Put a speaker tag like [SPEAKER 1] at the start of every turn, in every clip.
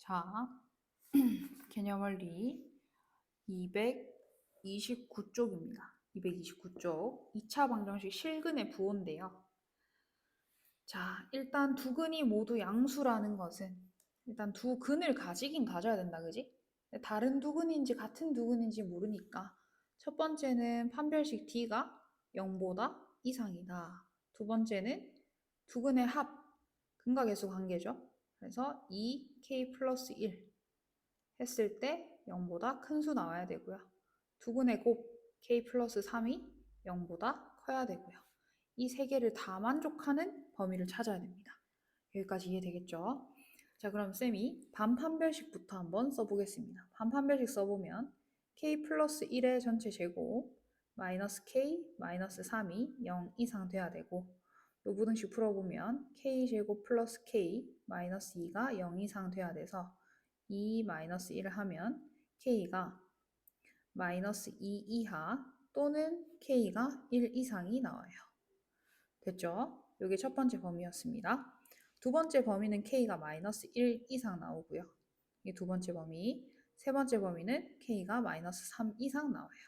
[SPEAKER 1] 자, 개념원리 229쪽입니다. 229쪽 2차 방정식 실근의 부호인데요. 자, 일단 두 근이 모두 양수라는 것은 일단 두 근을 가지긴 가져야 된다, 그지? 다른 두 근인지 같은 두 근인지 모르니까 첫 번째는 판별식 D가 0보다 이상이다. 두 번째는 두 근의 합, 근각계수 관계죠. 그래서 2K 플러스 1 했을 때 0보다 큰 수 나와야 되고요. 두 근의 곱 K 플러스 3이 0보다 커야 되고요. 이 세 개를 다 만족하는 범위를 찾아야 됩니다. 여기까지 이해되겠죠? 자, 그럼 쌤이 반판별식부터 한번 써보겠습니다. 반판별식 써보면 K 플러스 1의 전체 제곱 마이너스 K 마이너스 3이 0 이상 돼야 되고 로부등식 풀어보면 K 제곱 플러스 K 마이너스 2가 0 이상 돼야 돼서 2 마이너스 1을 하면 K가 마이너스 2 이하 또는 K가 1 이상이 나와요. 됐죠? 이게 첫 번째 범위였습니다. 두 번째 범위는 K가 마이너스 1 이상 나오고요. 이게 두 번째 범위. 세 번째 범위는 K가 마이너스 3 이상 나와요.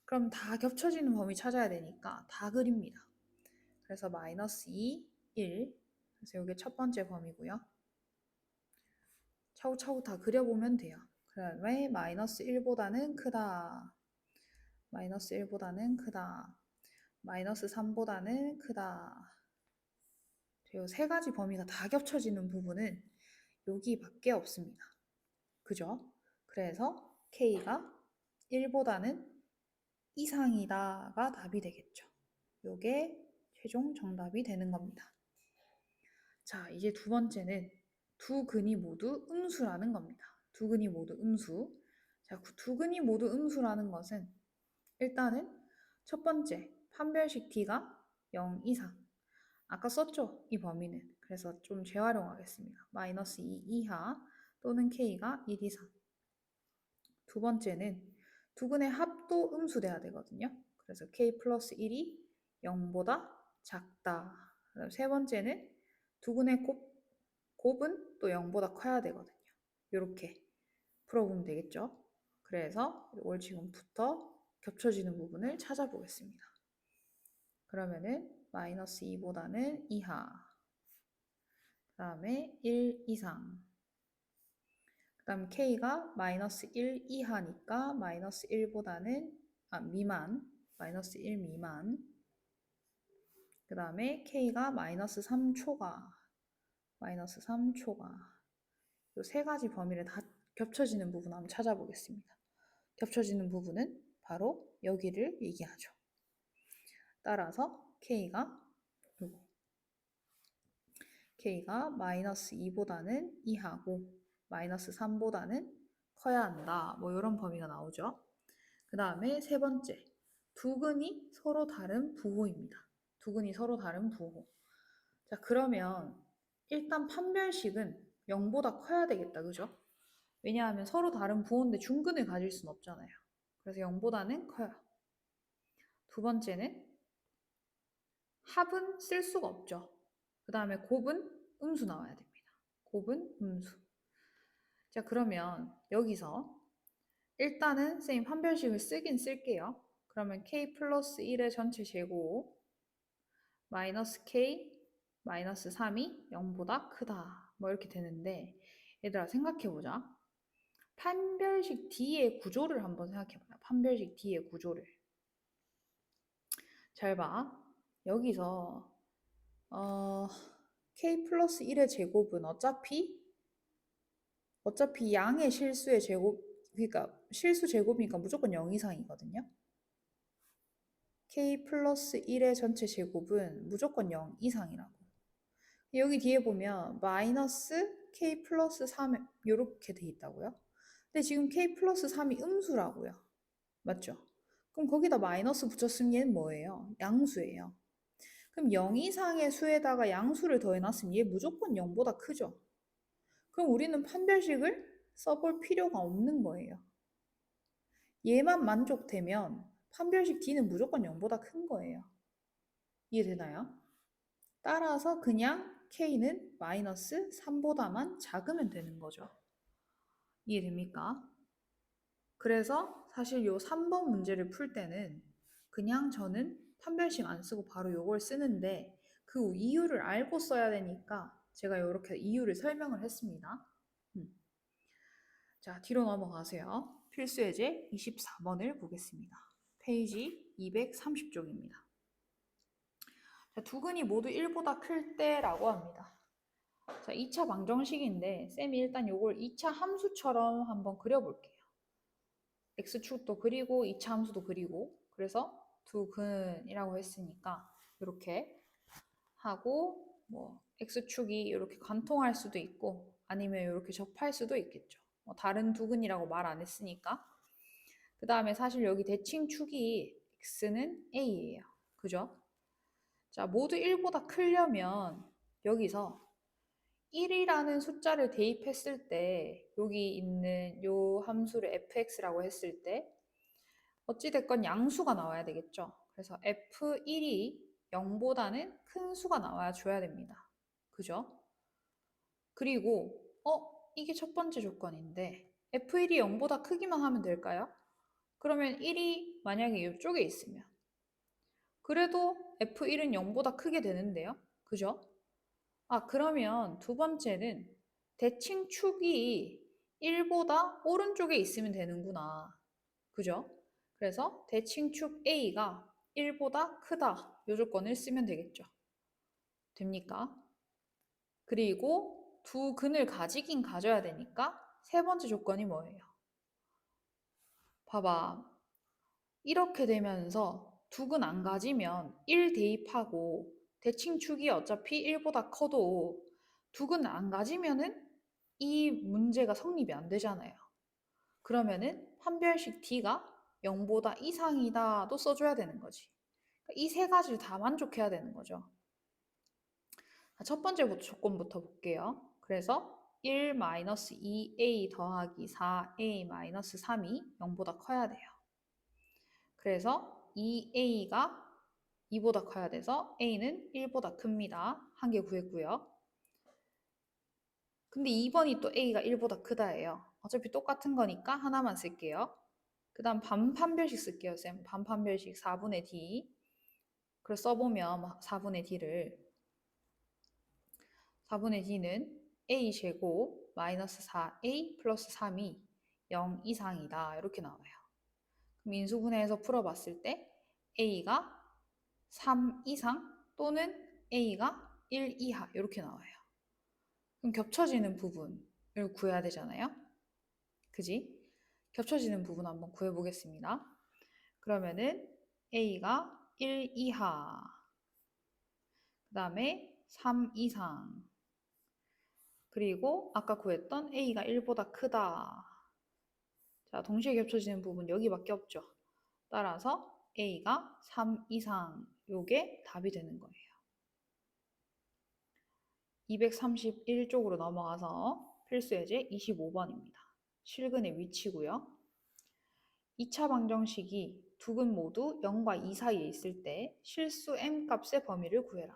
[SPEAKER 1] 그럼 다 겹쳐지는 범위 찾아야 되니까 다 그립니다. 그래서 마이너스 2, 1. 그래서 이게 첫 번째 범위고요. 차후차후 다 그려보면 돼요. 그 다음에 마이너스 1보다는 크다. 마이너스 1보다는 크다. 마이너스 3보다는 크다. 이 세 가지 범위가 다 겹쳐지는 부분은 여기밖에 없습니다. 그죠? 그래서 K가 1보다는 이상이다가 답이 되겠죠. 요게 최종 정답이 되는 겁니다. 자, 이제 두 번째는 두 근이 모두 음수라는 겁니다. 두 근이 모두 음수. 자, 두 근이 모두 음수라는 것은 일단은 첫 번째, 판별식 D가 0 이상. 아까 썼죠? 이 범위는. 그래서 좀 재활용하겠습니다. 마이너스 2 이하 또는 K가 1 이상. 두 번째는 두 근의 합도 음수돼야 되거든요. 그래서 K 플러스 1이 0보다 작다. 세 번째는 두 근의 곱은 또 0보다 커야 되거든요. 이렇게 풀어보면 되겠죠. 그래서 이걸 지금부터 겹쳐지는 부분을 찾아보겠습니다. 그러면은 마이너스 2보다는 이하, 그 다음에 1 이상, 그 다음 K가 마이너스 1 이하니까 마이너스 1보다는 미만, 마이너스 1 미만, 그 다음에 K가 마이너스 3 초과, 마이너스 3 초과. 이 세 가지 범위를 다 겹쳐지는 부분 한번 찾아보겠습니다. 겹쳐지는 부분은 바로 여기를 얘기하죠. 따라서 K가 마이너스 2보다는 이하고 마이너스 3보다는 커야 한다. 뭐 이런 범위가 나오죠. 그 다음에 세 번째, 두 근이 서로 다른 부호입니다. 두 근이 서로 다른 부호. 자, 그러면 일단 판별식은 0보다 커야 되겠다. 그죠? 왜냐하면 서로 다른 부호인데 중근을 가질 수는 없잖아요. 그래서 0보다는 커요. 두 번째는 합은 쓸 수가 없죠. 그 다음에 곱은 음수 나와야 됩니다. 곱은 음수. 자, 그러면 여기서 일단은 쌤이 판별식을 쓰긴 쓸게요. 그러면 K 플러스 1의 전체 제곱 마이너스 K 마이너스 3이 0보다 크다. 뭐 이렇게 되는데 얘들아 생각해보자. 판별식 D의 구조를 한번 생각해봐요. 판별식 D의 구조를. 잘 봐. 여기서 K 플러스 1의 제곱은 어차피 양의 실수의 제곱, 그러니까 실수 제곱이니까 무조건 0 이상이거든요. K 플러스 1의 전체 제곱은 무조건 0 이상이라고. 여기 뒤에 보면 마이너스 K 플러스 3 이렇게 돼 있다고요. 근데 지금 K 플러스 3이 음수라고요. 맞죠? 그럼 거기다 마이너스 붙였으면 얘는 뭐예요? 양수예요. 그럼 0 이상의 수에다가 양수를 더해놨으면 얘 무조건 0보다 크죠? 그럼 우리는 판별식을 써볼 필요가 없는 거예요. 얘만 만족되면 판별식 D는 무조건 0보다 큰 거예요. 이해되나요? 따라서 그냥 k는 마이너스 3보다만 작으면 되는 거죠. 이해됩니까? 그래서 사실 요 3번 문제를 풀 때는 그냥 저는 판별식 안 쓰고 바로 요걸 쓰는데 그 이유를 알고 써야 되니까 제가 이렇게 이유를 설명을 했습니다. 자, 뒤로 넘어가세요. 필수 예제 24번을 보겠습니다. 페이지 230쪽입니다. 자, 두 근이 모두 1보다 클 때라고 합니다. 자, 2차 방정식인데 쌤이 일단 요걸 2차 함수처럼 한번 그려볼게요. x축도 그리고 2차 함수도 그리고 그래서 두 근이라고 했으니까 이렇게 하고 뭐 x축이 이렇게 관통할 수도 있고 아니면 이렇게 접할 수도 있겠죠. 뭐 다른 두 근이라고 말 안 했으니까. 그 다음에 사실 여기 대칭축이 x는 a예요. 그죠? 자, 모두 1보다 크려면 여기서 1이라는 숫자를 대입했을 때 여기 있는 요 함수를 fx라고 했을 때 어찌됐건 양수가 나와야 되겠죠. 그래서 f1이 0보다는 큰 수가 나와야 줘야 됩니다. 그죠? 그리고 이게 첫 번째 조건인데 f1이 0보다 크기만 하면 될까요? 그러면 1이 만약에 이쪽에 있으면 그래도 f1은 0보다 크게 되는데요. 그죠? 그러면 두 번째는 대칭축이 1보다 오른쪽에 있으면 되는구나. 그죠? 그래서 대칭축 A가 1보다 크다. 요 조건을 쓰면 되겠죠. 됩니까? 그리고 두 근을 가지긴 가져야 되니까 세 번째 조건이 뭐예요? 봐봐. 이렇게 되면서 두 근 안 가지면 1 대입하고 대칭축이 어차피 1보다 커도 두 근 안 가지면은 이 문제가 성립이 안 되잖아요. 그러면은 판별식 D가 0보다 이상이다도 써줘야 되는 거지. 이 세 가지를 다 만족해야 되는 거죠. 첫 번째 조건부터 볼게요. 그래서 1-2a 더하기 4a-3이 0보다 커야 돼요. 그래서 2a가 2보다 커야 돼서 a는 1보다 큽니다. 한 개 구했고요. 근데 2번이 또 a가 1보다 크다예요. 어차피 똑같은 거니까 하나만 쓸게요. 그 다음 반판별식 쓸게요, 쌤. 반판별식 4분의 d. 그래서 써보면 4분의 d를 4분의 d는 a제곱 마이너스 4a 플러스 3이 0 이상이다. 이렇게 나와요. 그럼 인수분해해서 풀어봤을 때 a가 3 이상 또는 a가 1 이하 이렇게 나와요. 그럼 겹쳐지는 부분을 구해야 되잖아요. 그지? 겹쳐지는 부분 한번 구해보겠습니다. 그러면은 a가 1 이하, 그 다음에 3 이상, 그리고 아까 구했던 a가 1보다 크다. 자, 동시에 겹쳐지는 부분 여기밖에 없죠. 따라서 a가 3 이상, 요게 답이 되는 거예요. 231쪽으로 넘어가서 필수예제 25번입니다. 실근의 위치고요. 2차 방정식이 두 근 모두 0과 2 사이에 있을 때 실수 m 값의 범위를 구해라.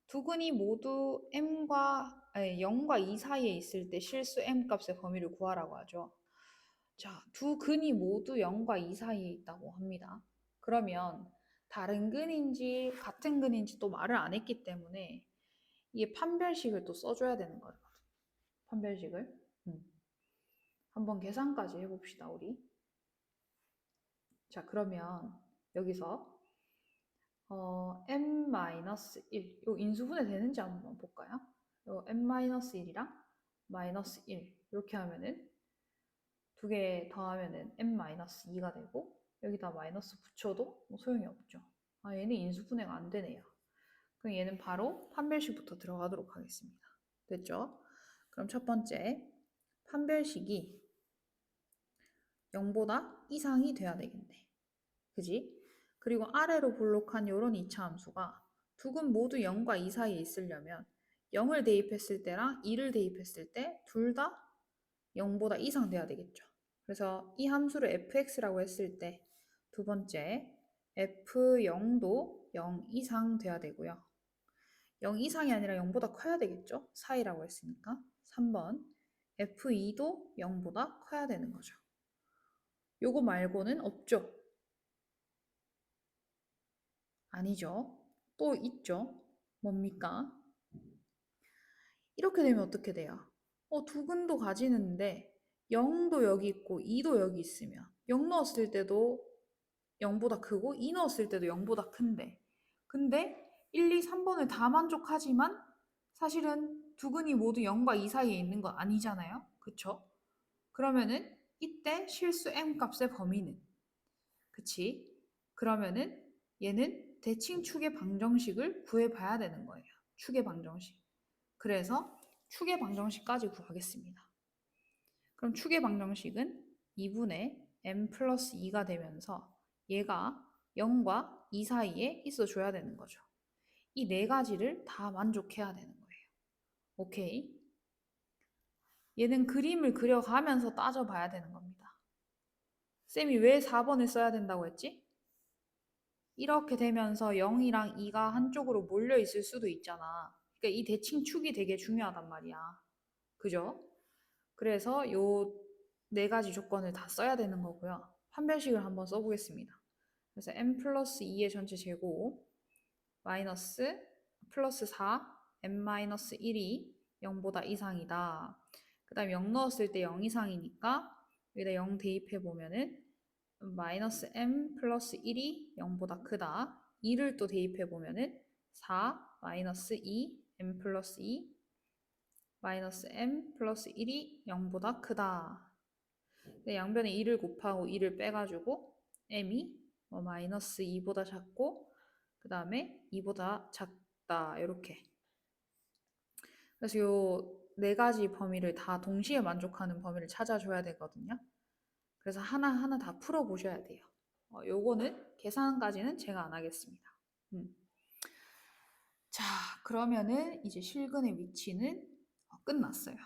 [SPEAKER 1] 두 근이 모두 0과 2 사이에 있을 때 실수 m 값의 범위를 구하라고 하죠. 자, 두 근이 모두 0과 2 사이에 있다고 합니다. 그러면 다른 근인지 같은 근인지 또 말을 안 했기 때문에 이게 판별식을 또 써줘야 되는 거예요. 판별식을. 한번 계산까지 해봅시다, 우리. 자, 그러면 여기서 m-1, 요 인수분해 되는지 한번 볼까요? 요 m-1이랑 마이너스 1 이렇게 하면은 두 개 더하면은 m-2가 되고 여기다 마이너스 붙여도 뭐 소용이 없죠. 얘는 인수분해가 안 되네요. 그럼 얘는 바로 판별식부터 들어가도록 하겠습니다. 됐죠? 그럼 첫 번째 판별식이 0보다 이상이 돼야 되겠네. 그지? 그리고 아래로 볼록한 요런 2차 함수가 두 근 모두 0과 2 사이에 있으려면 0을 대입했을 때랑 2를 대입했을 때 둘 다 0보다 이상 돼야 되겠죠. 그래서 이 함수를 fx라고 했을 때 두 번째 f0도 0 이상 돼야 되고요. 0 이상이 아니라 0보다 커야 되겠죠? 사이라고 했으니까. 3번 F2도 0보다 커야 되는 거죠. 요거 말고는 없죠? 아니죠. 또 있죠. 뭡니까? 이렇게 되면 어떻게 돼요? 두근도 가지는데 0도 여기 있고 2도 여기 있으면 0 넣었을 때도 0보다 크고 2 넣었을 때도 0보다 큰데 근데 1, 2, 3번을 다 만족하지만 사실은 두근이 모두 0과 2 사이에 있는 건 아니잖아요. 그쵸? 그러면은 이때 실수 m 값의 범위는 그치? 그러면은 얘는 대칭축의 방정식을 구해봐야 되는 거예요. 축의 방정식. 그래서 축의 방정식까지 구하겠습니다. 그럼 축의 방정식은 2분의 m 플러스 2가 되면서 얘가 0과 2 사이에 있어줘야 되는 거죠. 이 네 가지를 다 만족해야 되는 거예요. 오케이? 얘는 그림을 그려가면서 따져봐야 되는 겁니다. 쌤이 왜 4번을 써야 된다고 했지? 이렇게 되면서 0이랑 2가 한쪽으로 몰려 있을 수도 있잖아. 그러니까 이 대칭축이 되게 중요하단 말이야. 그죠? 그래서 요 네 가지 조건을 다 써야 되는 거고요. 판별식을 한번 써보겠습니다. 그래서 m 플러스 2의 전체 제곱 마이너스 플러스 4 m 마이너스 1이 0보다 이상이다. 그 다음에 0 넣었을 때 0 이상이니까 여기다 0 대입해 보면은 마이너스 m 플러스 1이 0보다 크다. 2를 또 대입해 보면은 4 마이너스 2 m 플러스 2 마이너스 m 플러스 1이 0보다 크다. 양변에 2를 곱하고 2를 빼가지고 m이 마이너스 2보다 작고 그 다음에 2보다 작다 이렇게. 그래서 요 네 가지 범위를 다 동시에 만족하는 범위를 찾아줘야 되거든요. 그래서 하나하나 다 풀어보셔야 돼요. 요거는 계산까지는 제가 안 하겠습니다. 자, 그러면은 이제 실근의 위치는 끝났어요.